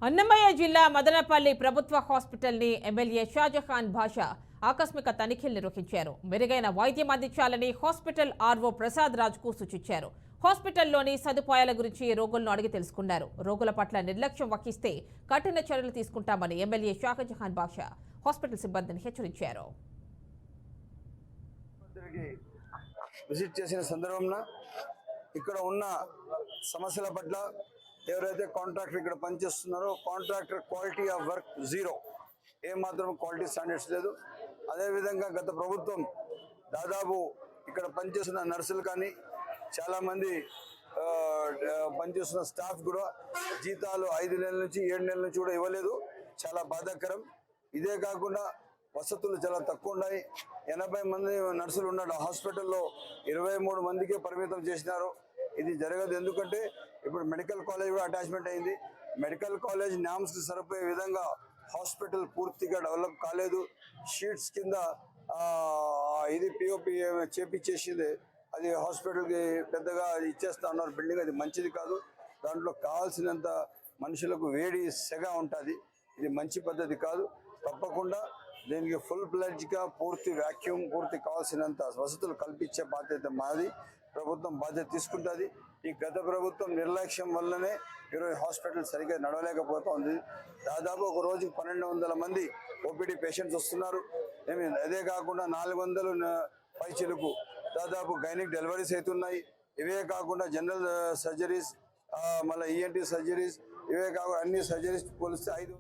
అన్నమయ్య జిల్లా మదనపల్లి ప్రభుత్వ హాస్పిటల్ని ఎమ్మెల్యే షాజహాన్ భాషా ఆకస్మిక తనిఖీలు నిర్వహించారు. మెరుగైన వైద్యం అందించాలని హాస్పిటల్ ఆర్వో ప్రసాద్ రాజ్కు సూచించారు. హాస్పిటల్లోని సదుపాయాల గురించి రోగులను అడిగి తెలుసుకున్నారు. రోగుల పట్ల నిర్లక్ష్యం వహిస్తే కఠిన చర్యలు తీసుకుంటామని ఎమ్మెల్యే షాజహాన్ భాషా హాస్పిటల్ సిబ్బందిని హెచ్చరించారు. విజిట్ చేసిన సందర్భంలో ఇక్కడ ఉన్న సమస్యల పట్ల ఎవరైతే కాంట్రాక్టర్ ఇక్కడ పనిచేస్తున్నారో contractor quality of work zero, ఏమాత్రం క్వాలిటీ స్టాండర్డ్స్ లేదు. అదేవిధంగా గత ప్రభుత్వం దాదాపు ఇక్కడ పనిచేస్తున్న నర్సులు కానీ చాలామంది పనిచేస్తున్న స్టాఫ్ కూడా జీతాలు 5 నెలల నుంచి 7 నెలల నుంచి కూడా ఇవ్వలేదు. చాలా బాధాకరం. ఇదే కాకుండా వసతులు చాలా తక్కువ ఉన్నాయి. 80 మంది నర్సులు ఉన్న హాస్పిటల్లో 23 మందికే పరిమితం చేసినారు. ఇది జరగదు. ఎందుకంటే ఇప్పుడు మెడికల్ కాలేజ్ కూడా అటాచ్మెంట్ అయింది. మెడికల్ కాలేజ్ నామ్స్కి సరిపోయే విధంగా హాస్పిటల్ పూర్తిగా డెవలప్ కాలేదు. షీట్స్ కింద ఇది పిఓపి చేపించేసింది, అది హాస్పిటల్కి పెద్దగా ఇచ్చేస్తా ఉన్నారు బిల్డింగ్. అది మంచిది కాదు. దాంట్లో కావాల్సినంత మనుషులకు వేడి సెగ ఉంటుంది. ఇది మంచి పద్ధతి కాదు. తప్పకుండా దీనికి ఫుల్ ప్లెడ్జ్గా పూర్తి వ్యాక్యూమ్ పూర్తి కావాల్సినంత వసతులు కల్పించే బాధ్యత మాది. ప్రభుత్వం బాధ్యత తీసుకుంటుంది. ఈ గత ప్రభుత్వం నిర్లక్ష్యం వల్లనే ఈరోజు హాస్పిటల్ సరిగ్గా నడవలేకపోతుంది. దాదాపు ఒక రోజుకి 1200 మంది ఓపీడీ పేషెంట్స్ వస్తున్నారు. అదే కాకుండా 400 పైచిలకు దాదాపు గైనిక్ డెలివరీస్ అవుతున్నాయి. ఇవే కాకుండా జనరల్ సర్జరీస్, మళ్ళీ ఈఎన్టీ సర్జరీస్, ఇవే కాకుండా అన్ని సర్జరీస్ పోలిస్తే 5